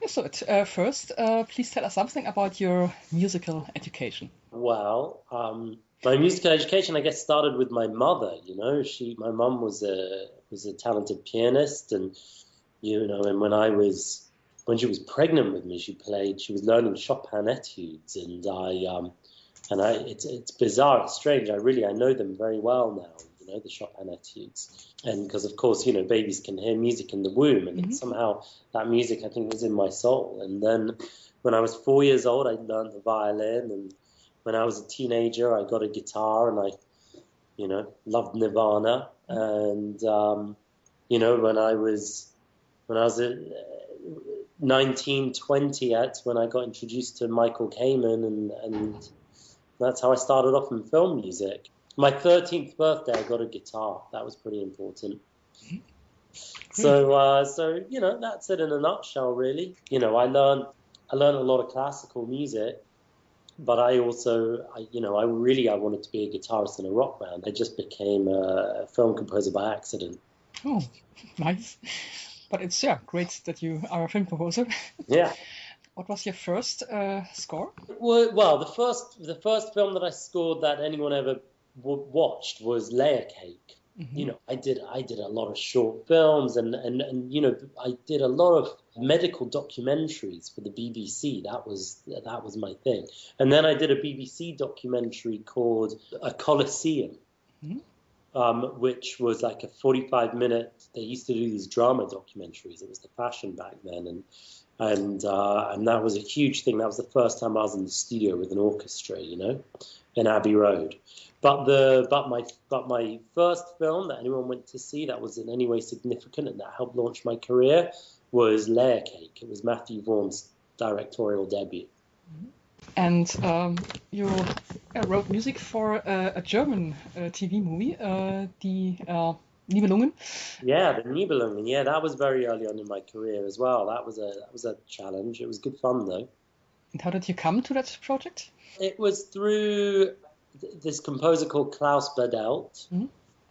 So first, please tell us something about your musical education. Well, my musical education, I guess, started with my mother. My mum was a talented pianist, and and when she was pregnant with me, she was learning Chopin etudes, and it's bizarre, it's strange. I know them very well now. The Chopin etudes, and because of course babies can hear music in the womb, and it's somehow that music I think was in my soul. And then when I was 4 years old, I learned the violin, and when I was a teenager, I got a guitar, and I loved Nirvana. And when I was 19, 20, that's when I got introduced to Michael Kamen, and that's how I started off in film music. My 13th birthday, I got a guitar. That was pretty important. So that's it in a nutshell, really. I learned a lot of classical music, but I wanted to be a guitarist in a rock band. I just became a film composer by accident. Oh, nice. But it's great that you are a film composer. Yeah. What was your first score? Well, the first film that I scored that anyone ever watched was Layer Cake. Mm-hmm. I did a lot of short films, and I did a lot of medical documentaries for the BBC. That was my thing. And then I did a BBC documentary called A Colosseum, which was like a 45-minute. They used to do these drama documentaries. It was the fashion back then, and that was a huge thing. That was the first time I was in the studio with an orchestra, in Abbey Road. But my first film that anyone went to see that was in any way significant and that helped launch my career was Layer Cake. It was Matthew Vaughan's directorial debut. And you wrote music for a German TV movie, the Nibelungen. Yeah, the Nibelungen. Yeah, that was very early on in my career as well. That was a challenge. It was good fun though. And how did you come to that project? It was through this composer called Klaus Badelt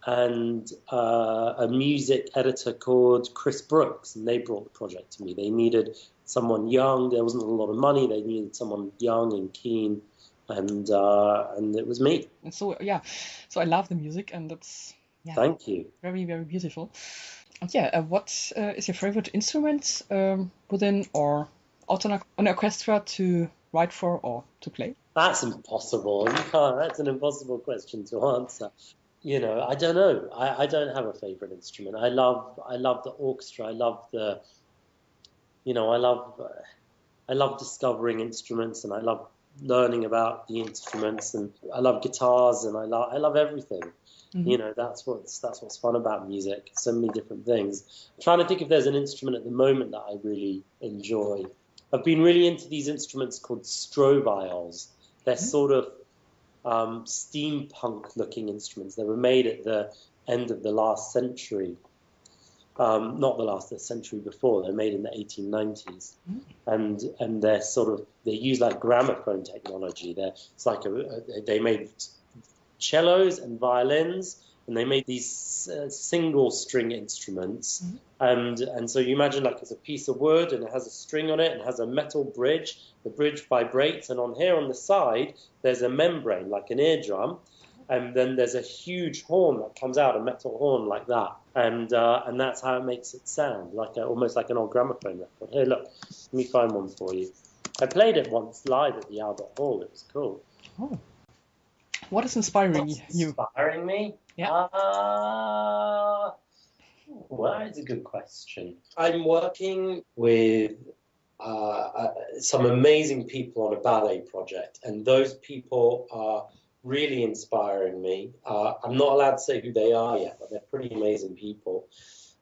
and a music editor called Chris Brooks, and they brought the project to me. They needed someone young. There wasn't a lot of money. They needed someone young and keen, and it was me. And so I love the music, and it's thank you, very, very beautiful. And what is your favorite instrument within or out on an orchestra to write for or to play? That's impossible. That's an impossible question to answer. I don't know. I don't have a favorite instrument. I love the orchestra. I love discovering instruments, and I love learning about the instruments, and I love guitars, and I love everything. Mm-hmm. That's what's fun about music. So many different things. I'm trying to think if there's an instrument at the moment that I really enjoy. I've been really into these instruments called stroviols. They're sort of steampunk-looking instruments. They were made at the end of the last century. Not the century before. They're made in the 1890s, and they use like gramophone technology. They made cellos and violins, and they made these single string instruments. And so you imagine like it's a piece of wood, and it has a string on it, and it has a metal bridge. The bridge vibrates, and on the side there's a membrane like an eardrum, and then there's a huge horn that comes out, a metal horn like that, and that's how it makes it sound, almost like an old gramophone record. Here, look, let me find one for you. I played it once live at the Albert Hall. It was cool. Oh. What is inspiring you? Inspiring me? Yeah. Well, that's a good question. I'm working with some amazing people on a ballet project, and those people are really inspiring me. I'm not allowed to say who they are yet, but they're pretty amazing people.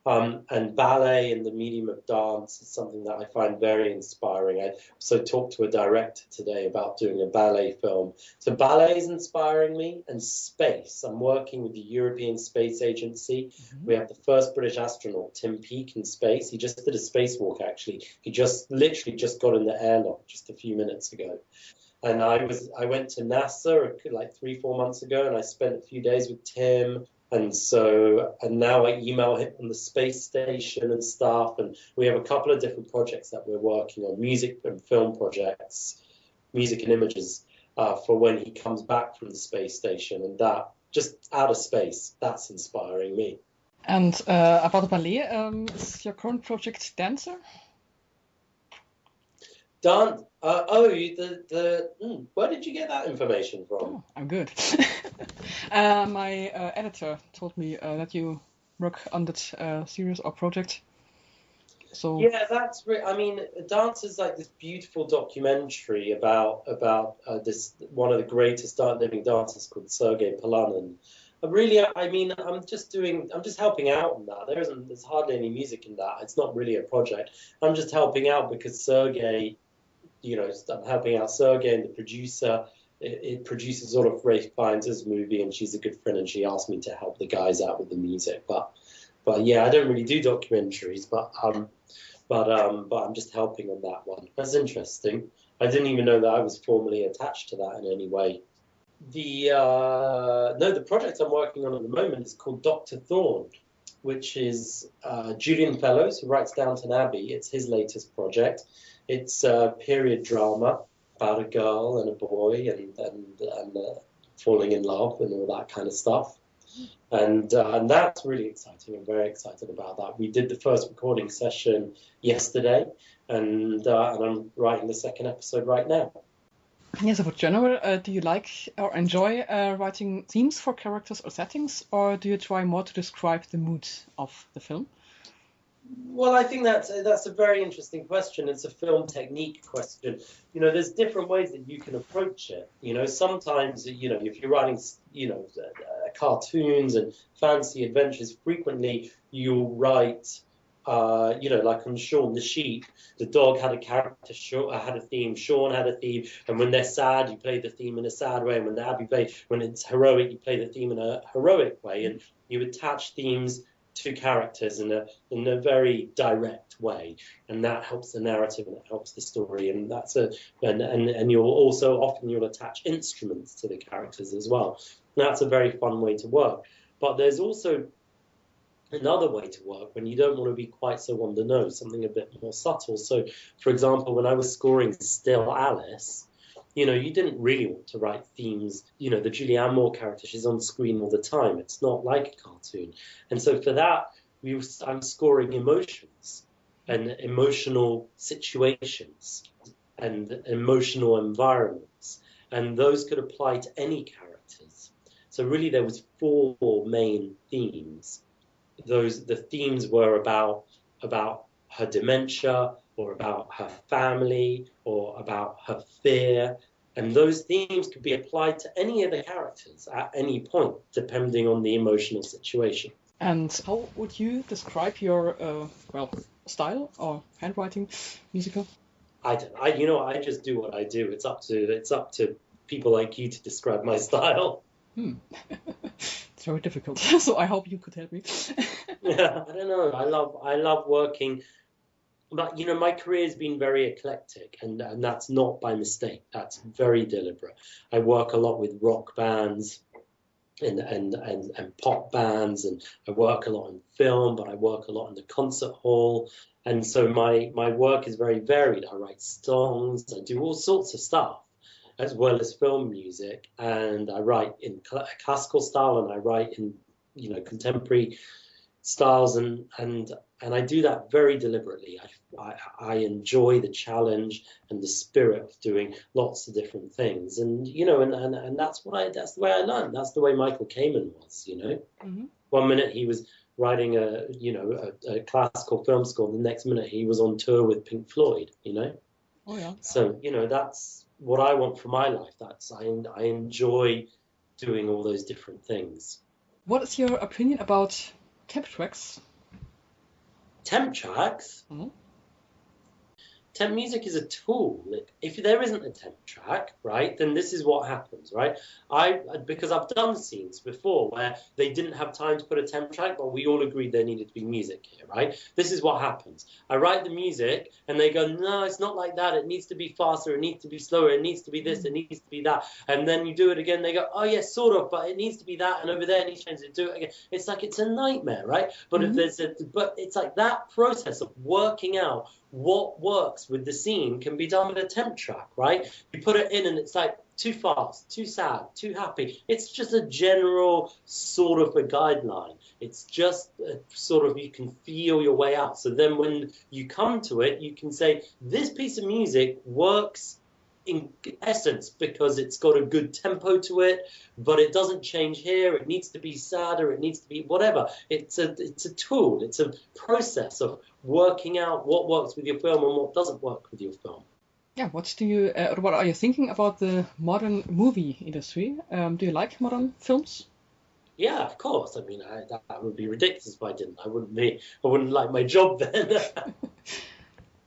And ballet and the medium of dance is something that I find very inspiring. I also talked to a director today about doing a ballet film. So ballet is inspiring me, and space. I'm working with the European Space Agency. We have the first British astronaut, Tim Peake, in space. He just did a spacewalk, actually. He literally just got in the airlock just a few minutes ago. And I went to NASA like 3-4 months ago, and I spent a few days with Tim. And now I email him from the space station and stuff. And we have a couple of different projects that we're working on, music and film projects, music and images, for when he comes back from the space station. And that, just out of space, that's inspiring me. And about the ballet, is your current project dancer? Where did you get that information from? Oh, I'm good. My editor told me that you work on that series or project. So yeah, that's I mean, Dance is like this beautiful documentary about this one of the greatest living dancers called Sergei Polanin. Really, I mean, I'm just helping out in that. There's hardly any music in that. It's not really a project. I'm just helping out because Sergei, I'm helping out Sergei and the producer. It produces all of Rafe Fiennes' movie, and she's a good friend, and she asked me to help the guys out with the music. But yeah, I don't really do documentaries, but I'm just helping on that one. That's interesting. I didn't even know that I was formally attached to that in any way. The project I'm working on at the moment is called Dr. Thorne, which is Julian Fellows, who writes Downton Abbey. It's his latest project. It's a period drama about a girl and a boy and falling in love and all that kind of stuff. And that's really exciting. I'm very excited about that. We did the first recording session yesterday, and I'm writing the second episode right now. Yes, about general, do you like or enjoy writing themes for characters or settings, or do you try more to describe the mood of the film? Well, I think that's a very interesting question. It's a film technique question. There's different ways that you can approach it. Sometimes, if you're writing, cartoons and fancy adventures, frequently you'll write, like on Shaun the Sheep, the dog had a character, had a theme, Shaun had a theme, and when they're sad, you play the theme in a sad way, and when it's heroic, you play the theme in a heroic way, and you attach themes to characters in a very direct way, and that helps the narrative and it helps the story, and and you'll attach instruments to the characters as well. And that's a very fun way to work. But there's also another way to work when you don't want to be quite so on the nose, something a bit more subtle. So, for example, when I was scoring Still Alice, you didn't really want to write themes. The Julianne Moore character, she's on screen all the time. It's not like a cartoon. And so for that, I'm scoring emotions and emotional situations and emotional environments. And those could apply to any characters. So really there was 4 main themes. The themes were about her dementia, or about her family, or about her fear. And those themes could be applied to any of the characters at any point, depending on the emotional situation. And how would you describe your, style or handwriting, musical? I just do what I do. It's up to people like you to describe my style. It's very difficult, so I hope you could help me. Yeah, I don't know. I love working. But, my career has been very eclectic, and that's not by mistake. That's very deliberate. I work a lot with rock bands and pop bands, and I work a lot in film, but I work a lot in the concert hall. And so my work is very varied. I write songs, I do all sorts of stuff, as well as film music. And I write in classical style, and I write in, contemporary styles, and I do that very deliberately. I enjoy the challenge and the spirit of doing lots of different things, and that's the way I learned. That's the way Michael Kamen was. Mm-hmm. One minute he was writing a classical film score, the next minute he was on tour with Pink Floyd. Oh yeah. So that's what I want for my life. I enjoy doing all those different things. What is your opinion about Temp Tracks? Temp Tracks? Mm-hmm. temp music is a tool. If there isn't a temp track, right, then this is what happens, right? Because I've done scenes before where they didn't have time to put a temp track, but we all agreed there needed to be music here, right? This is what happens. I write the music, and they go, no, it's not like that. It needs to be faster. It needs to be slower. It needs to be this. It needs to be that. And then you do it again. They go, oh, yes, sort of, but it needs to be that. And over there, it needs to do it again. It's like it's a nightmare, right? But but it's like that process of working out what works with the scene can be done with a temp track, right? You put it in and it's like too fast, too sad, too happy. It's just a general sort of a guideline. It's just a sort of, you can feel your way out. So then when you come to it, you can say, this piece of music works in essence because it's got a good tempo to it, but it doesn't change here. It needs to be sadder. It needs to be whatever. It's a tool. It's a process of working out what works with your film and what doesn't work with your film. Yeah, what are you thinking about the modern movie industry? Do you like modern films? Yeah, of course. I mean, that would be ridiculous if I didn't. I wouldn't like my job then.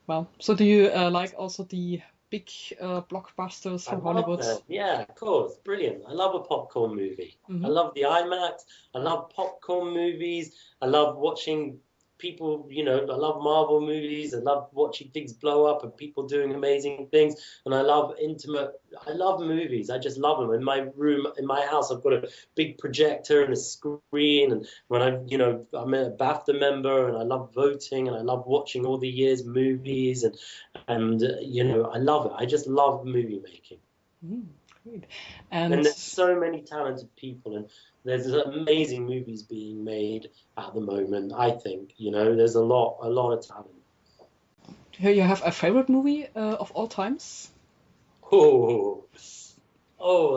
Well, so do you like also the big blockbusters from Hollywood? Yeah, of course. Brilliant. I love a popcorn movie. Mm-hmm. I love the IMAX. I love popcorn movies. I love watching people, I love Marvel movies. I love watching things blow up and people doing amazing things. And I love movies. I just love them. In my room, in my house, I've got a big projector and a screen. And when I'm a BAFTA member and I love voting and I love watching all the year's movies and I love it. I just love movie making. Great. And there's so many talented people and there's amazing movies being made at the moment, I think. There's a lot of talent. Do you have a favorite movie of all times? Oh,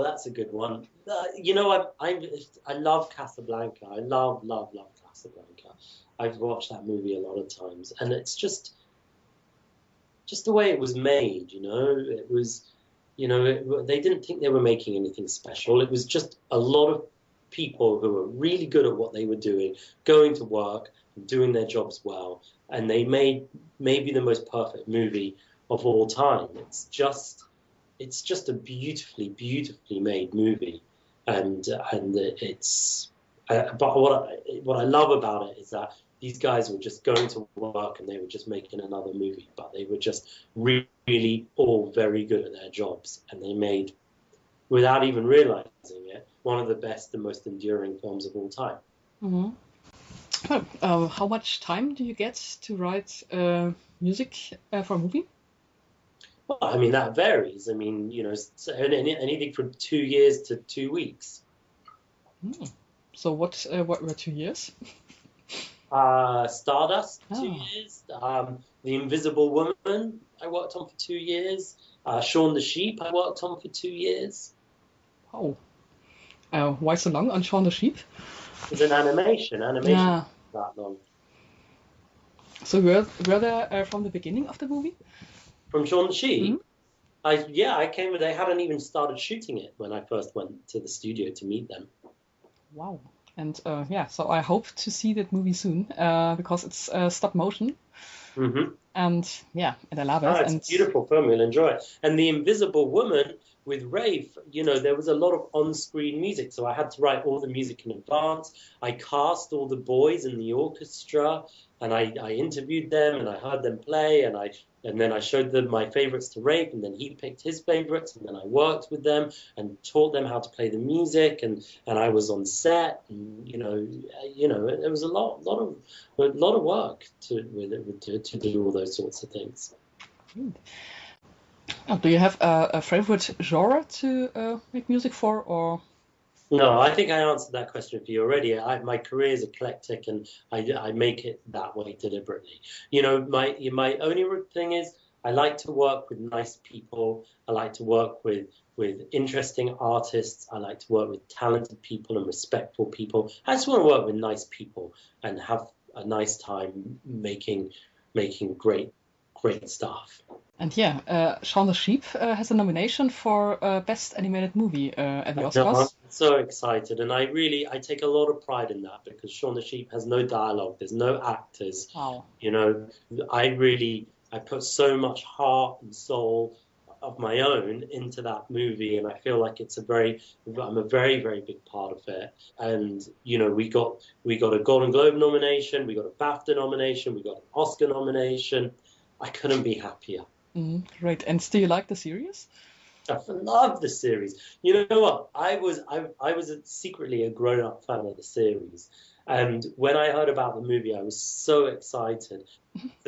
that's a good one. I love Casablanca. I love Casablanca. I've watched that movie a lot of times, and it's just the way it was made. It was, they didn't think they were making anything special. It was just a lot of people who were really good at what they were doing, going to work, and doing their jobs well, and they made maybe the most perfect movie of all time. It's just a beautifully made movie, and it's. But what I love about it is that these guys were just going to work and they were just making another movie, but they were just really all very good at their jobs, and they made, without even realizing it, one of the best and most enduring films of all time. Mm-hmm. How much time do you get to write music for a movie? Well, I mean, that varies. I mean, anything from 2 years to 2 weeks. So what were 2 years? Stardust, 2 years. The Invisible Woman, I worked on for 2 years. Shaun the Sheep, I worked on for 2 years. Oh. Why so long on Shaun the Sheep? It's an animation that long. So were there from the beginning of the movie? From Shaun the Sheep? Mm-hmm. I came, they hadn't even started shooting it when I first went to the studio to meet them. Wow. And so I hope to see that movie soon because it's stop motion. Mm-hmm. And I love it. It's a beautiful film, you'll enjoy it. And The Invisible Woman with Rafe, there was a lot of on-screen music, so I had to write all the music in advance. I cast all the boys in the orchestra, and I interviewed them, and I heard them play, and then I showed them my favorites to Rafe, and then he picked his favorites, and then I worked with them and taught them how to play the music, and I was on set, and there was a lot of work to do all those sorts of things. Do you have a favorite genre to make music for, or? No, I think I answered that question for you already. My career is eclectic, and I make it that way deliberately. My only thing is I like to work with nice people. I like to work with interesting artists. I like to work with talented people and respectful people. I just want to work with nice people and have a nice time making great stuff. And Shaun the Sheep has a nomination for Best Animated Movie at the Oscars. I'm so excited, and I take a lot of pride in that because Shaun the Sheep has no dialogue. There's no actors. Wow. I put so much heart and soul of my own into that movie, and I feel like I'm a very, very big part of it. And you know, we got a Golden Globe nomination, we got a BAFTA nomination, we got an Oscar nomination. I couldn't be happier. Great. And do you like the series? I love the series. You know what? I was secretly a grown-up fan of the series, and when I heard about the movie, I was so excited.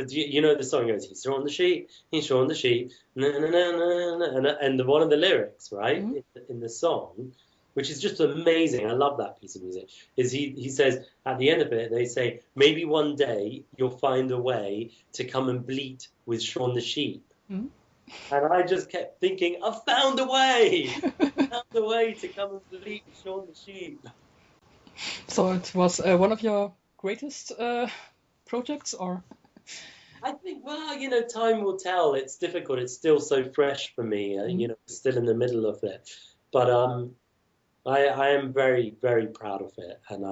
You know the song goes, "He's Shaun the Sheep, he's Shaun the Sheep," na, na, na, na, na, and one of the lyrics, right, in the song, which is just amazing. I love that piece of music. Is he says at the end of it, they say, "Maybe one day you'll find a way to come and bleat with Shaun the Sheep." And I just kept thinking, I found a way! I found a way to come and bleat Shaun the Sheep. So it was one of your greatest projects, or? I think, well, you know, time will tell. It's difficult. It's still so fresh for me. You know, still in the middle of it. But I am very, very proud of it. And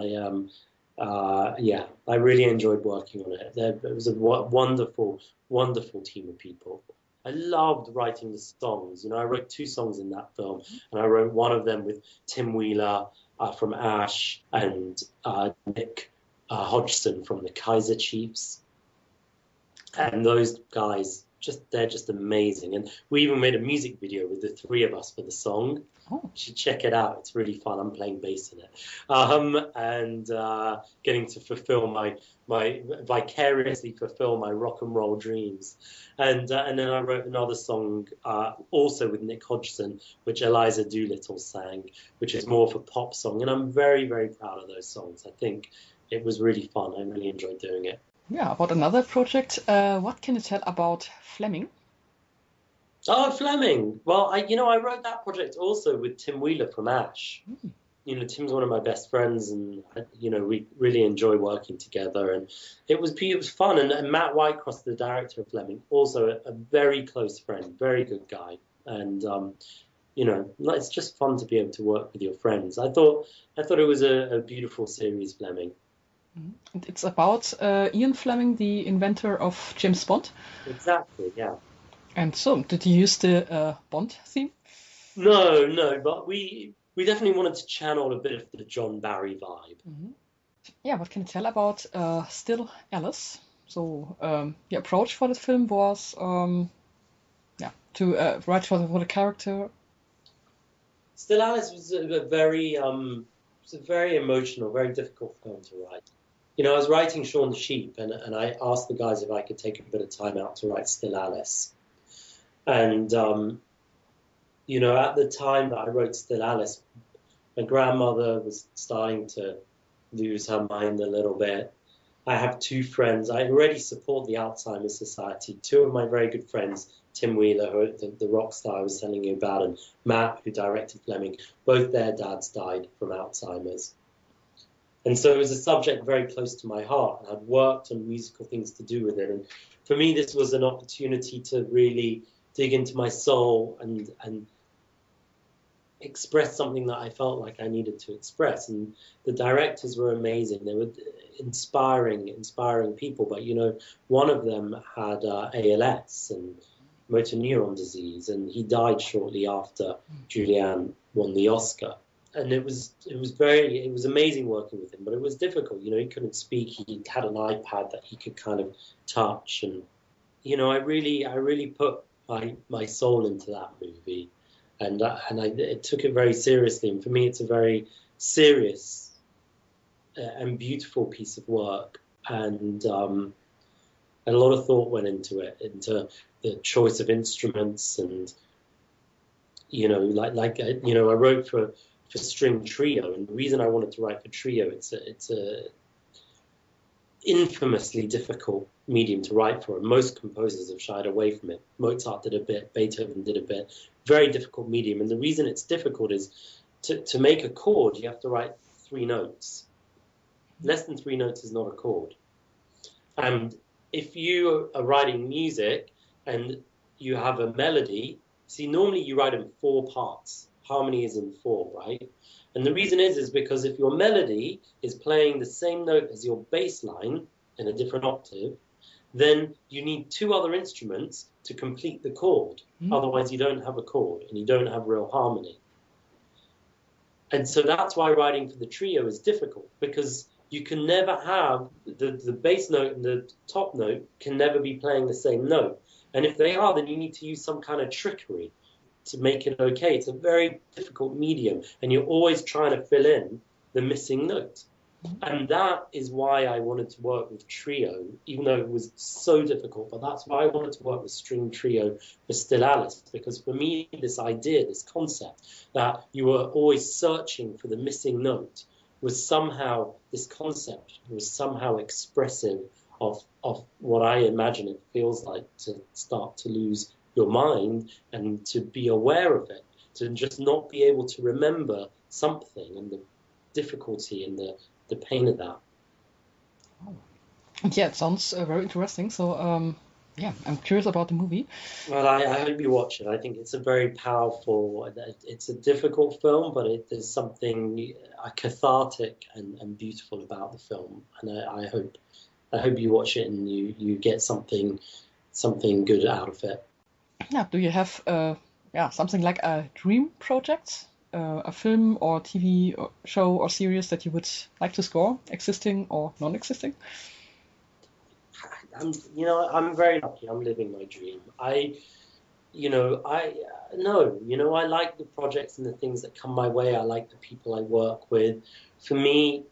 I really enjoyed working on it. It was a wonderful, wonderful team of people. I loved writing the songs. You know, I wrote 2 songs in that film, and I wrote one of them with Tim Wheeler from Ash and Nick Hodgson from the Kaiser Chiefs. And those guys, they're just amazing. And we even made a music video with the 3 of us for the song. Oh. You should check it out. It's really fun. I'm playing bass in it. And getting to fulfill my vicariously fulfill my rock and roll dreams. And then I wrote another song also with Nick Hodgson, which Eliza Doolittle sang, which is more of a pop song. And I'm very, very proud of those songs. I think it was really fun. I really enjoyed doing it. Yeah, about another project, what can you tell about Fleming? Oh, Fleming. Well, I wrote that project also with Tim Wheeler from Ash. You know, Tim's one of my best friends, and you know, we really enjoy working together, and it was fun. And Matt Whitecross, the director of Fleming, also a very close friend, very good guy, and you know, it's just fun to be able to work with your friends. I thought it was a beautiful series, Fleming. And it's about Ian Fleming, the inventor of James Bond. Exactly, yeah. And so, did you use the Bond theme? No, but we definitely wanted to channel a bit of the John Barry vibe. Yeah, what can you tell about Still Alice? So, the approach for the film was, to write for the character. Still Alice was a very emotional, very difficult film to write. You know, I was writing Shaun the Sheep, and I asked the guys if I could take a bit of time out to write Still Alice. And, you know, at the time that I wrote Still Alice, my grandmother was starting to lose her mind a little bit. I have 2 friends. I already support the Alzheimer's Society. 2 of my very good friends, Tim Wheeler, the rock star I was telling you about, and Matt, who directed Fleming, both their dads died from Alzheimer's. And so it was a subject very close to my heart, and I'd worked on musical things to do with it. And for me, this was an opportunity to really dig into my soul and express something that I felt like I needed to express. And the directors were amazing. They were inspiring people. But, you know, one of them had ALS and motor neuron disease, and he died shortly after Julianne won the Oscar. And it was amazing working with him, but it was difficult. You know, he couldn't speak. He had an iPad that he could kind of touch, and you know, I really put my soul into that movie, and I took it very seriously. And for me, it's a very serious and beautiful piece of work, and a lot of thought went into it, into the choice of instruments, and you know, I wrote for string trio, and the reason I wanted to write for trio, it's a infamously difficult medium to write for, and most composers have shied away from it. Mozart did a bit, Beethoven did a bit. Very difficult medium, and the reason it's difficult is to make a chord, you have to write 3 notes. Less than 3 notes is not a chord. And if you are writing music and you have a melody, see, normally you write in 4 parts. Harmony is in 4, right? And the reason is because if your melody is playing the same note as your bass line in a different octave, then you need two other instruments to complete the chord. Otherwise, you don't have a chord and you don't have real harmony. And so that's why writing for the trio is difficult, because you can never have the bass note and the top note can never be playing the same note. And if they are, then you need to use some kind of trickery to make it okay. It's a very difficult medium, and you're always trying to fill in the missing note. And that is why I wanted to work with trio, even though it was so difficult. But that's why I wanted to work with string trio for Still Alice, because for me, this idea, this concept that you were always searching for the missing note was somehow, this concept was somehow expressive of what I imagine it feels like to start to lose your mind and to be aware of it, to just not be able to remember something, and the difficulty and the pain of that. Oh. Yeah, it sounds very interesting. So, yeah, I'm curious about the movie. Well, I hope you watch it. I think it's a very powerful, it's a difficult film, but there's something cathartic and beautiful about the film. And I hope you watch it and you get something good out of it. Yeah, do you have something like a dream project? A film or TV show or series that you would like to score, existing or non-existing? I'm very lucky. I'm living my dream. I like the projects and the things that come my way. I like the people I work with. For me,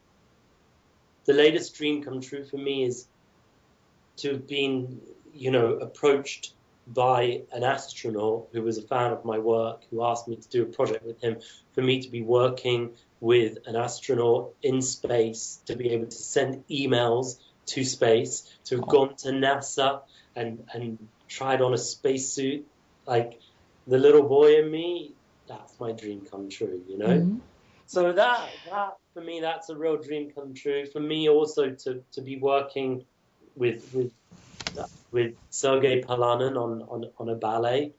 the latest dream come true for me is to have been, approached by an astronaut who was a fan of my work, who asked me to do a project with him, for me to be working with an astronaut in space, to be able to send emails to space, to have gone to NASA and tried on a spacesuit. Like the little boy in me, that's my dream come true, Mm-hmm. So that for me, that's a real dream come true. For me also to be working with Sergei Palanin on a ballet.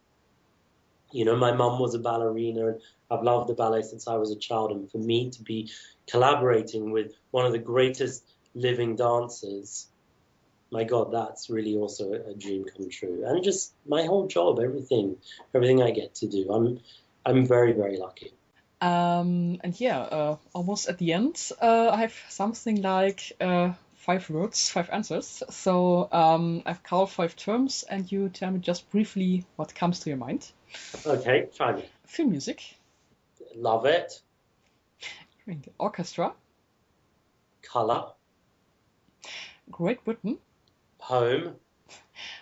My mum was a ballerina, and I've loved the ballet since I was a child. And for me to be collaborating with one of the greatest living dancers, my God, that's really also a dream come true. And just my whole job, everything I get to do, I'm very, very lucky. Almost at the end, I have something like 5 words, 5 answers. So I've called 5 terms, and you tell me just briefly what comes to your mind. Okay, try me. Film music. Love it. Orchestra. Color. Great Britain. Home.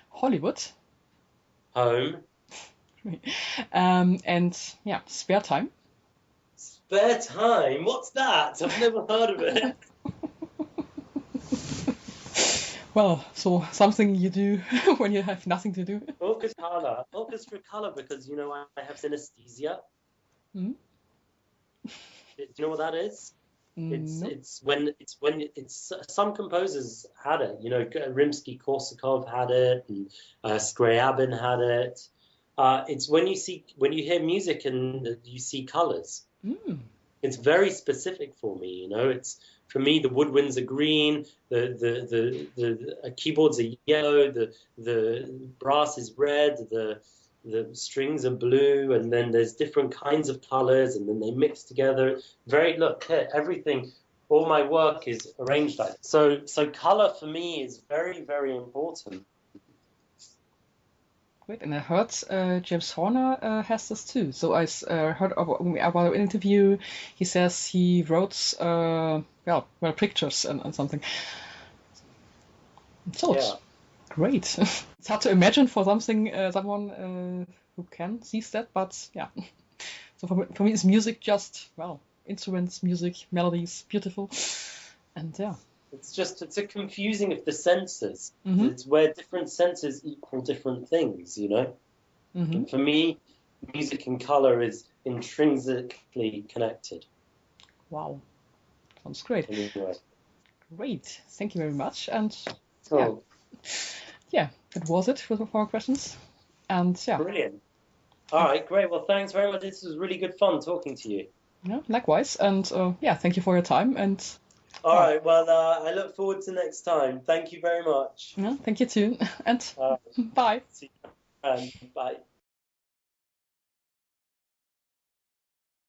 Hollywood. Home. Spare time. Spare time? What's that? I've never heard of it. Well, so something you do when you have nothing to do. Orchestra color, because I have synesthesia. Mm-hmm. Do you know what that is? No. It's when some composers had it. Rimsky-Korsakov had it, and Scriabin had it. It's when you hear music and you see colors. Mm. It's very specific for me. It's for me the woodwinds are green, the keyboards are yellow, the brass is red, the strings are blue, and then there's different kinds of colors, and then they mix together. Everything, all my work is arranged like that. So color for me is very, very important. Great, and I heard James Horner has this too. So I heard about an interview. He says he wrote pictures and something. So it's great. It's hard to imagine for someone who can see that, but yeah. So for me, it's music just instruments, music, melodies, beautiful, and yeah. It's a confusing of the senses. Mm-hmm. It's where different senses equal different things, Mm-hmm. And for me, music and color is intrinsically connected. Wow, sounds great. Anyway. Great, thank you very much. And cool. Yeah, that was it for our questions. And yeah. Brilliant. All right, great. Well, thanks very much. This was really good fun talking to you. Yeah, likewise. And thank you for your time. And All right. Well, I look forward to next time. Thank you very much. Yeah, thank you too. And Uh, bye. See you. Bye.